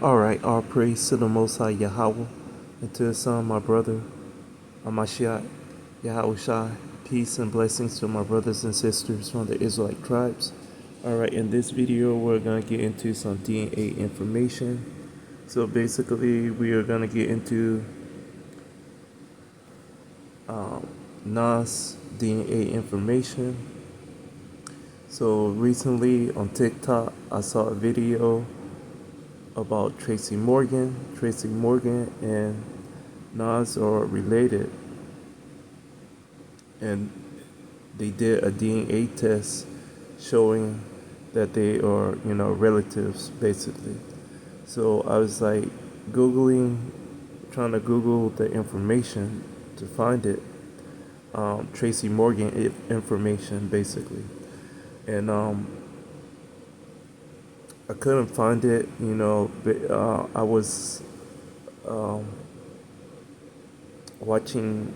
Alright, all praise to the Most High Yahweh, and to His Son, my brother, Amashiach, Yahweh Shai. Peace and blessings to my brothers and sisters from the Israelite tribes. Alright, in this video, we're going to get into some DNA information. So basically, we are going to get into Nas DNA information. So recently on TikTok, I saw a video about Tracy Morgan. Tracy Morgan and Nas are related, and they did a DNA test showing that they are, relatives basically. So I was like trying to Google the information to find it, Tracy Morgan information basically, and I couldn't find it, but I was watching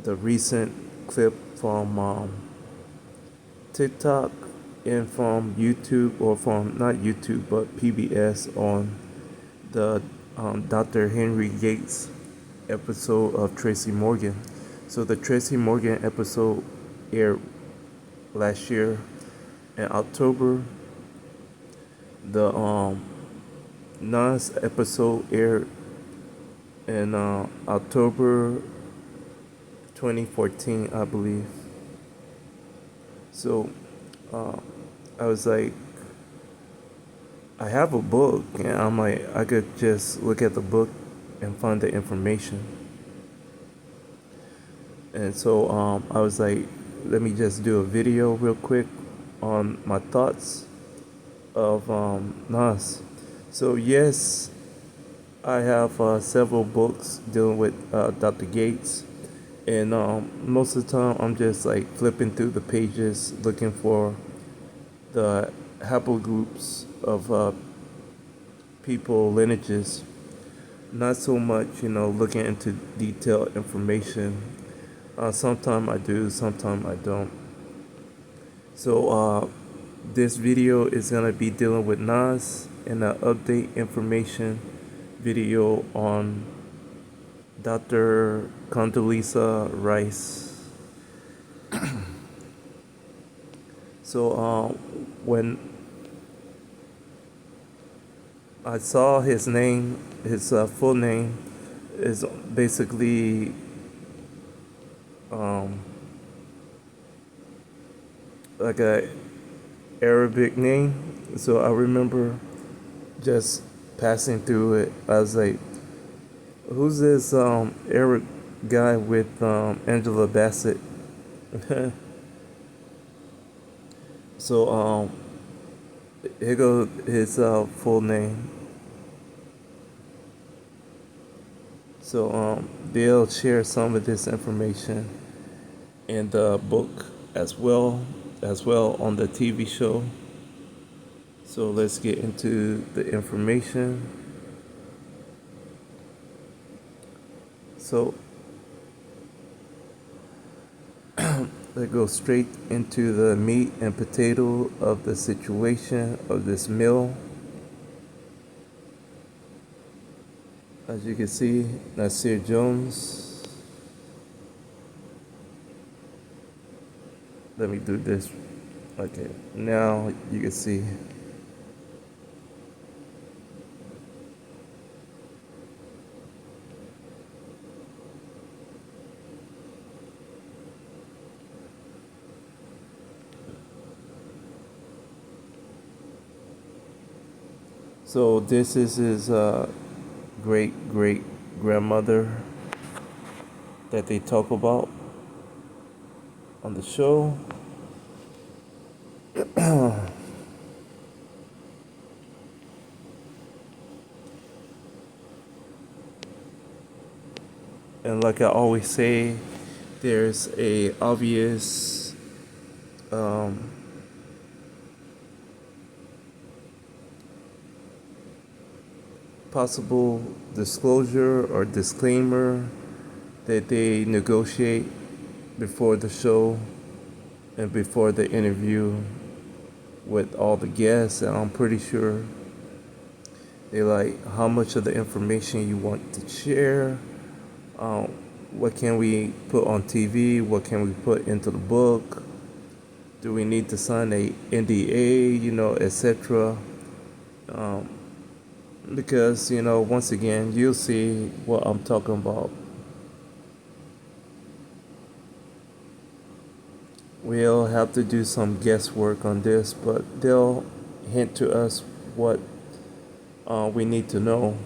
the recent clip from TikTok and from YouTube, or from not YouTube but PBS, on the Dr. Henry Gates episode of Tracy Morgan. So the Tracy Morgan episode aired last year in October. The Nas episode aired in October 2014, I believe. So I was like, I have a book, and I'm like, I could just look at the book and find the information. And so I was like, let me just do a video real quick on my thoughts of Nas. So yes, I have several books dealing with Dr. Gates, and most of the time I'm just like flipping through the pages looking for the haplogroups of people lineages, not so much looking into detailed information. Sometimes I do, sometimes I don't. So this video is gonna be dealing with Nas, and an update information video on Dr. Condoleezza Rice. So when I saw his name, his full name is basically like a Arabic name. So I remember just passing through it. I was like, who's this Arab guy with Angela Bassett? So here goes his full name. So they'll share some of this information in the book as well on the TV show. So let's get into the information. So let's go straight into the meat and potato of the situation of this meal. As you can see, Nasir Jones. Let me do this. Okay, now you can see. So this is his great grandmother that they talk about on the show. And like I always say, there's a obvious possible disclosure or disclaimer that they negotiate before the show and before the interview with all the guests, and I'm pretty sure They like how much of the information you want to share. Um, what can we put on TV? What can we put into the book? Do we need to sign a NDA? Etc. Um, because once again, you'll see what I'm talking about. We'll have to do some guesswork on this, but they'll hint to us what we need to know.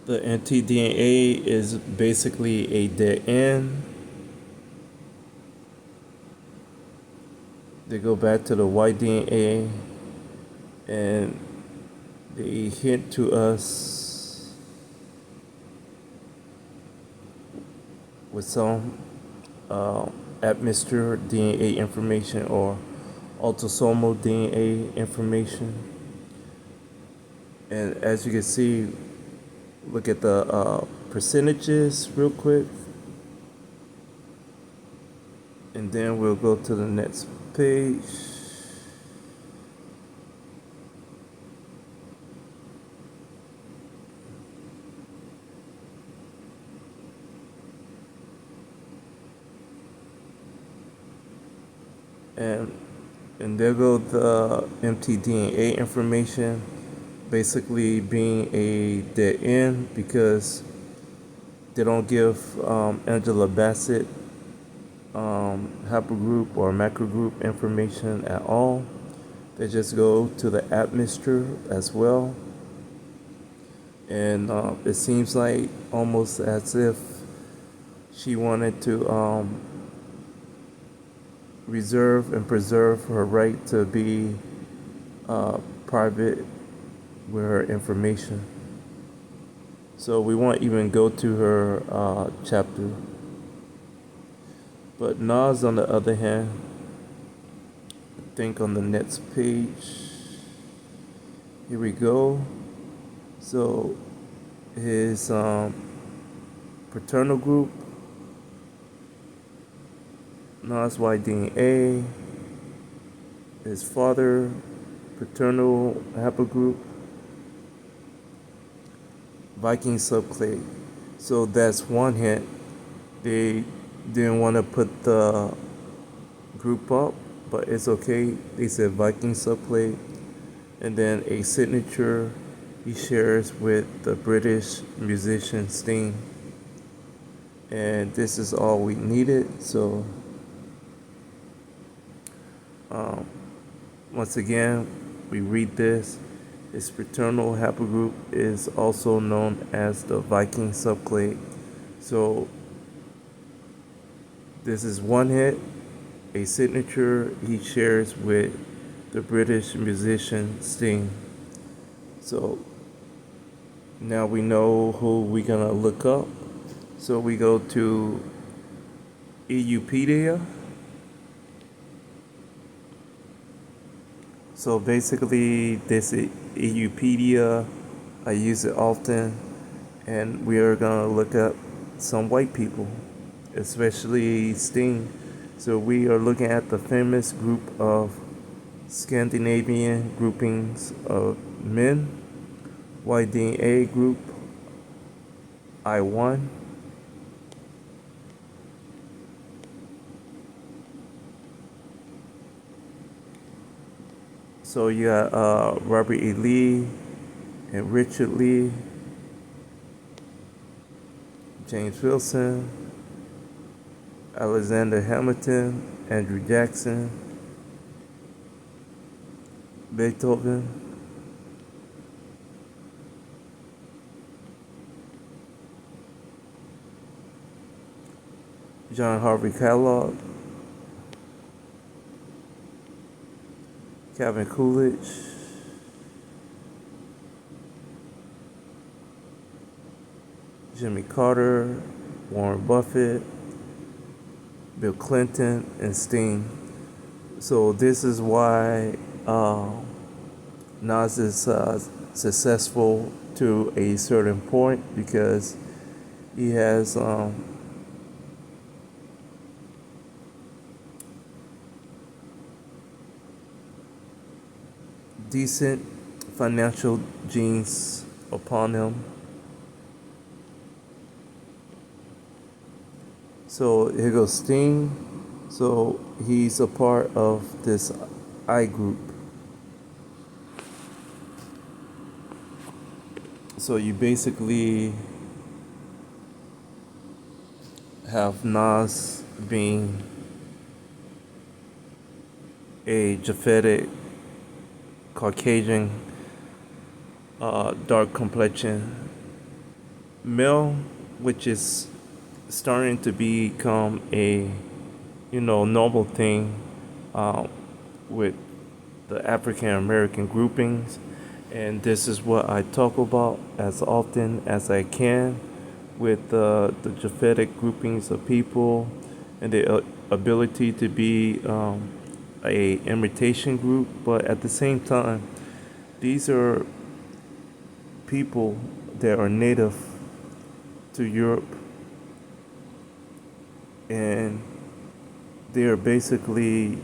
The Mtdna is basically a dead end. They go back to the Y-DNA and they hint to us with some atmosphere DNA information or autosomal DNA information. And as you can see, look at the percentages real quick. And then we'll go to the next page. And there go the mtDNA information, basically being a dead end because they don't give Angela Bassett haplogroup or macrogroup information at all. They just go to the atmosphere as well. And it seems like almost as if she wanted to reserve and preserve her right to be private with her information. So we won't even go to her chapter. But Nas, on the other hand, I think on the next page, here we go. So his paternal group, Nas DNA, his father, paternal haplogroup, Viking subclade. So that's one hint. They didn't want to put the group up, but it's okay. They said Viking subclade. And then a signature he shares with the British musician Sting. And this is all we needed. So once again, we read this. His paternal haplogroup is also known as the Viking subclade. So this is one hit, a signature he shares with the British musician Sting. So now we know who we're gonna look up. So we go to Eupedia. So basically, this is Eupedia. I use it often, and we are gonna look up some white people, especially Sting. So we are looking at the famous group of Scandinavian groupings of men, Y-DNA group, I1. So you got Robert E. Lee and Richard Lee, James Wilson, Alexander Hamilton, Andrew Jackson, Beethoven, John Harvey Kellogg, Calvin Coolidge, Jimmy Carter, Warren Buffett, Bill Clinton, and Sting. So this is why Nas is successful to a certain point because he has decent financial genes upon him. So here goes Sting. So he's a part of this I group. So you basically have Nas being a Japhetic Caucasian dark complexion male, which is starting to become a normal thing uh, with the African American groupings, and this is what I talk about as often as I can with the Japhetic groupings of people and the ability to be a imitation group, but at the same time, these are people that are native to Europe, and they are basically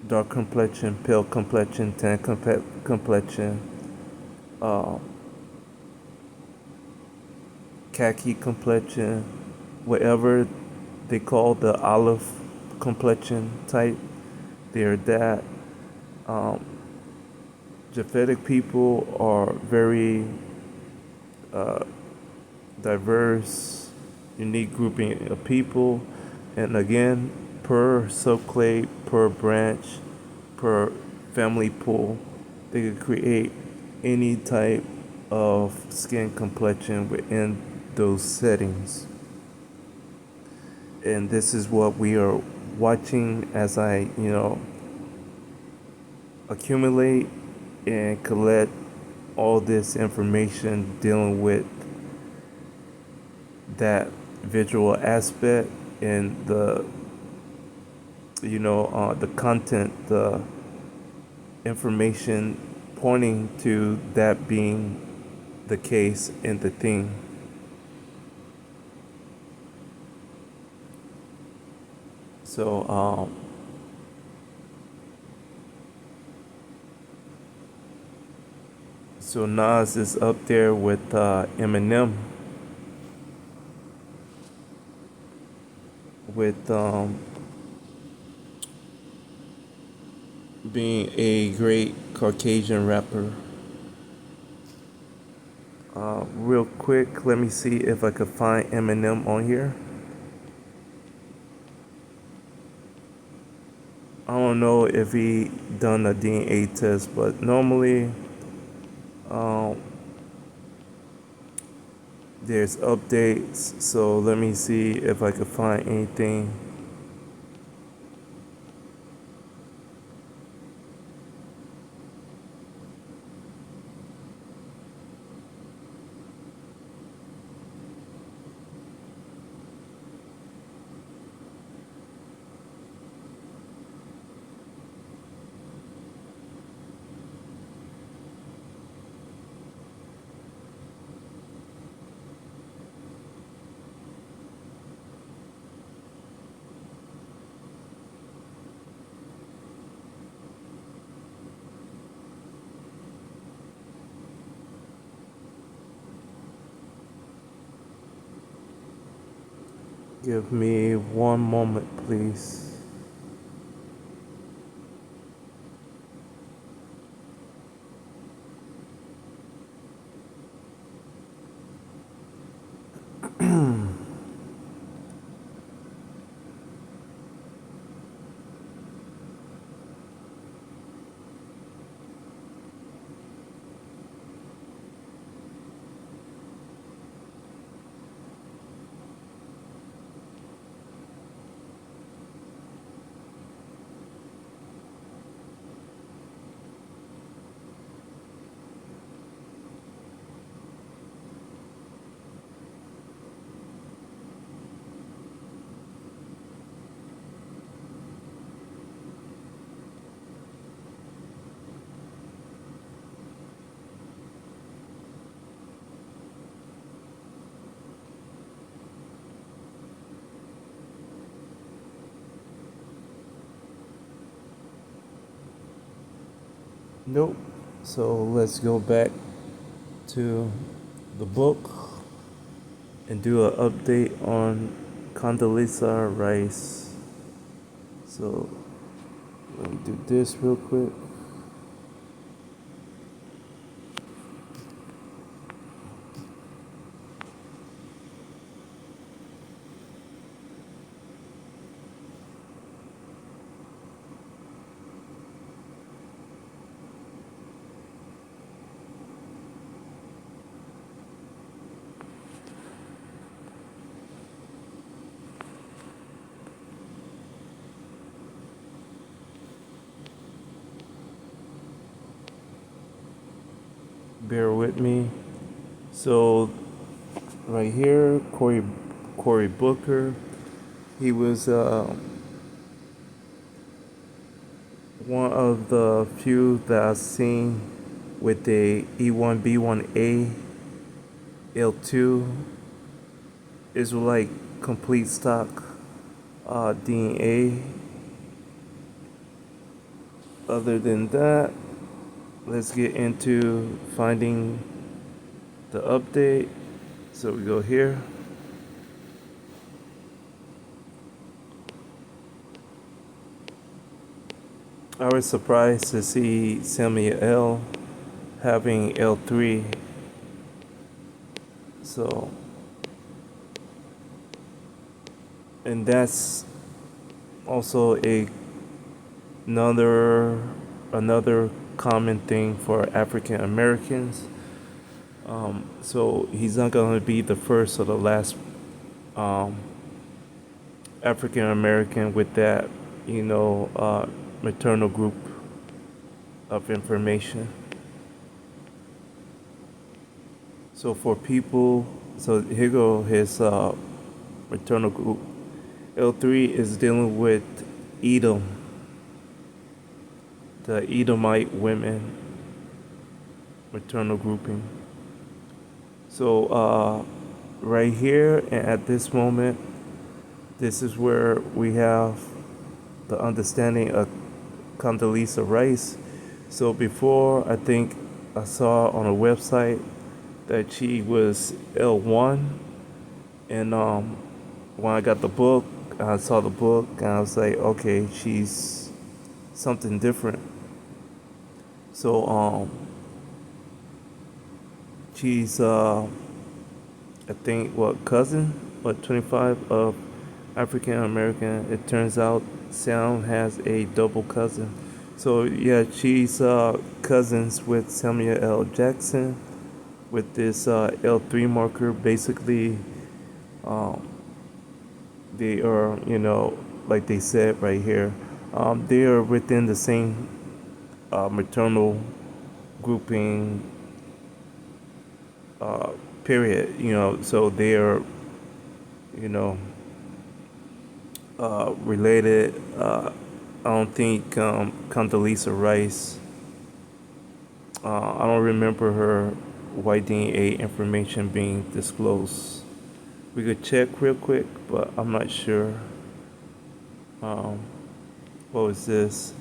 dark complexion, pale complexion, tan complexion, uh, khaki complexion, whatever they call the olive complexion type. They're that. Um, Japhetic people are very uh, diverse, unique grouping of people, and again, per subclade, per branch, per family pool, they could create any type of skin complexion within those settings. And this is what we are watching as I, accumulate and collect all this information dealing with that visual aspect and the content, the information pointing to that being the case in the thing. So so Nas is up there with Eminem with being a great Caucasian rapper. Real quick, let me see if I could find Eminem on here. I don't know if he done a DNA test, but normally um, there's updates. So let me see if I could find anything. Give me one moment, please. Nope. So let's go back to the book and do an update on Condoleezza Rice. So let me do this real quick. Bear with me. So right here, Cory Booker. He was one of the few that I've seen with a E1B1A L2 Israelite complete stock DNA. Other than that, let's get into finding the update. So we go here. I was surprised to see Samuel L having L3. So, and that's also another another common thing for African Americans. So he's not going to be the first or the last um, African American with that, maternal group of information. So for people, so here go his maternal group. L3 is dealing with Edom, the Edomite women maternal grouping. So right here and at this moment, this is where we have the understanding of Condoleezza Rice. So before, I think I saw on a website that she was L1, and when I got the book, I saw the book, and I was like, okay, she's something different. So she's I think what cousin, what 25 of African American. It turns out Sam has a double cousin. So yeah, she's cousins with Samuel L. Jackson with this L3 marker. Basically, um, they are, like they said right here, they are within the same maternal grouping period, so they are, you know, related. I don't think Condoleezza Rice, I don't remember her white DNA information being disclosed. We could check real quick, but I'm not sure. Um, what was this?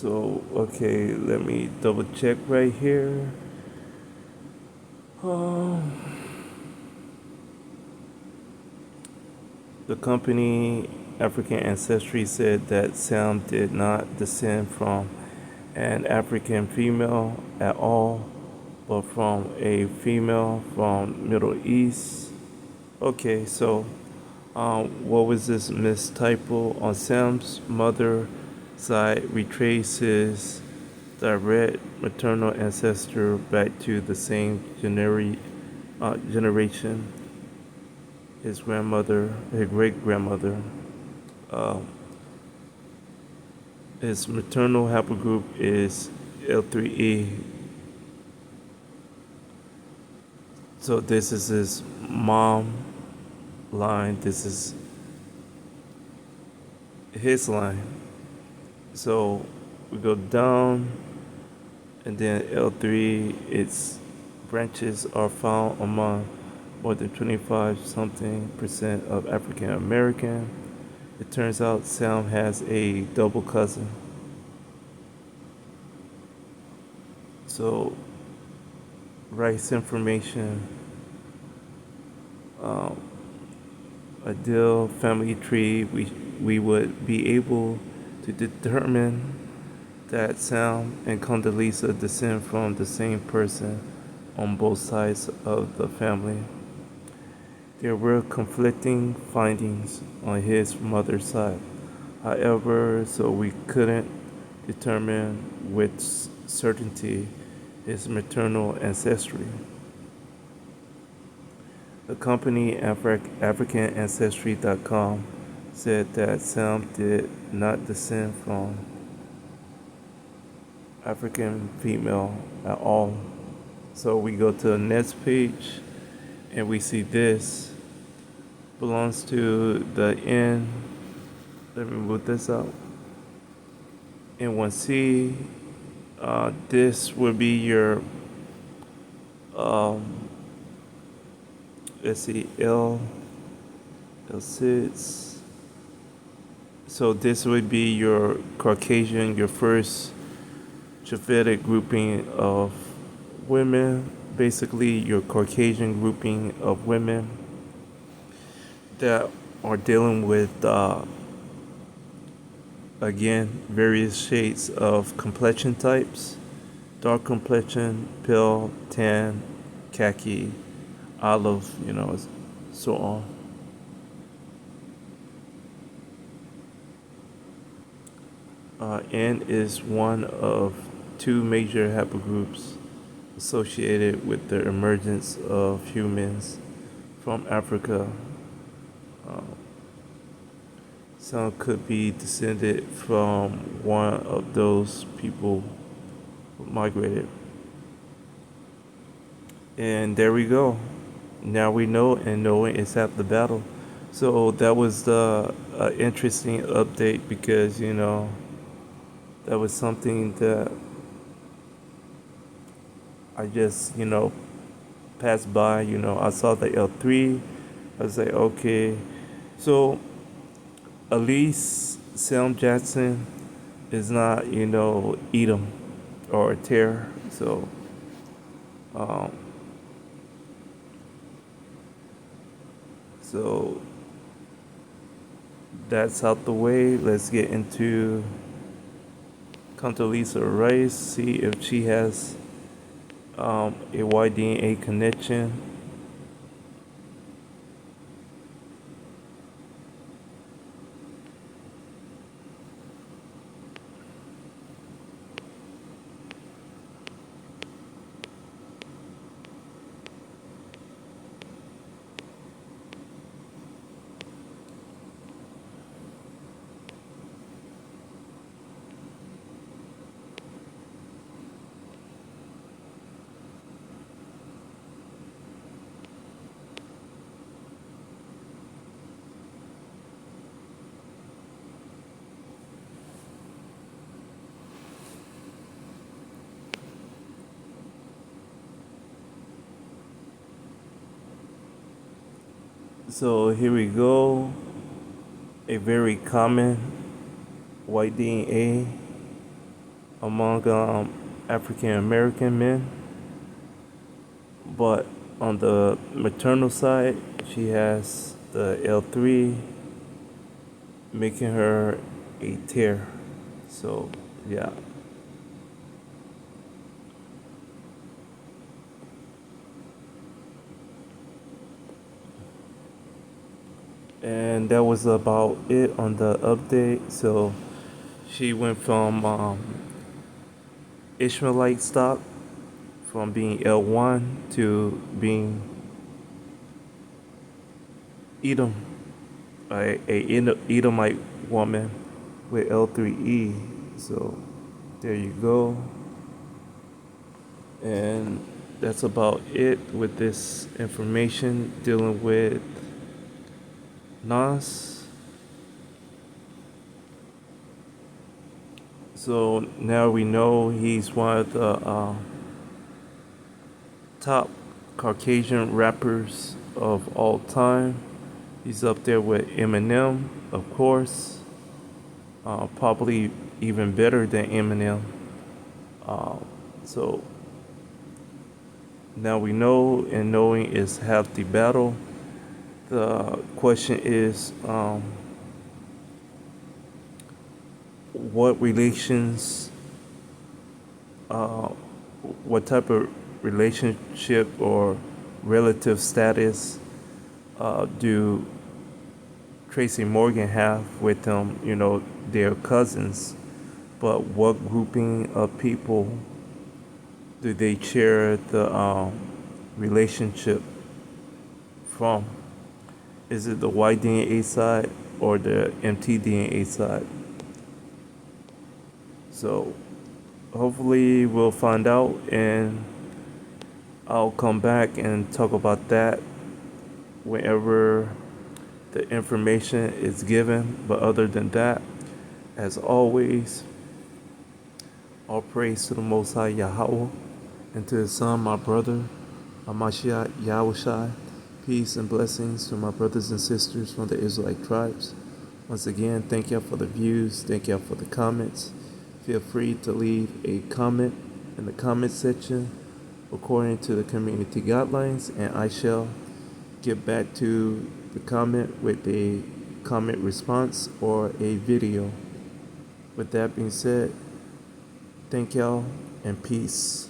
So, okay, let me double check right here. Um, the company African Ancestry said that Sam did not descend from an African female at all, but from a female from Middle East. Okay, so what was this mistypo on Sam's mother side retraces direct maternal ancestor back to the same generation. His grandmother, his great grandmother. Uh, his maternal haplogroup is L3E. So this is his mom line. This is his line. So we go down, and then L3, its branches are found among more than 25 something percent of African American. It turns out Sam has a double cousin. So, rice information, um, a deal family tree, we would be able to determine that Sam and Condoleezza descend from the same person on both sides of the family. There were conflicting findings on his mother's side, however, so we couldn't determine with certainty his maternal ancestry. The company AfricanAncestry.com said that Sam did not descend from African female at all. So we go to the next page and we see this belongs to the N. Let me move this out. N1C. This would be your um, let's see, L6. So this would be your Caucasian, your first Japhetic grouping of women, basically your Caucasian grouping of women that are dealing with, again, various shades of complexion types: dark complexion, pale, tan, khaki, olive, so on. N is one of two major haplogroups associated with the emergence of humans from Africa. Um, some could be descended from one of those people who migrated. And there we go. Now we know, and knowing is half the battle. So that was the interesting update because, that was something that I just, passed by. I saw the L3. I was like, okay. So at least Sam Jackson is not, Edom or Terror. So, um, so that's out the way. Let's get into Condoleezza Rice, see if she has a Y-DNA connection. So here we go. A very common white DNA among African American men, but on the maternal side, she has the L3, making her a tear. So yeah. And that was about it on the update. So she went from Ishmaelite stock, from being L1 to being Edom, a Edomite woman with L3E. So there you go. And that's about it with this information dealing with Nas. So now we know he's one of the top Caucasian rappers of all time. He's up there with Eminem, of course, probably even better than Eminem. So now we know, and knowing is half the battle. The question is, what relations, uh, what type of relationship or relative status do Tracy Morgan have with them? You know, they're cousins, but what grouping of people do they share the relationship from? Is it the Y DNA side or the MtDna side? So hopefully we'll find out, and I'll come back and talk about that whenever the information is given. But other than that, as always, all praise to the Most High Yahweh and to His Son, my brother, Amashiach Yahushai. Peace and blessings to my brothers and sisters from the Israelite tribes. Once again, thank y'all for the views. Thank y'all for the comments. Feel free to leave a comment in the comment section according to the community guidelines, and I shall get back to the comment with a comment response or a video. With that being said, thank y'all and peace.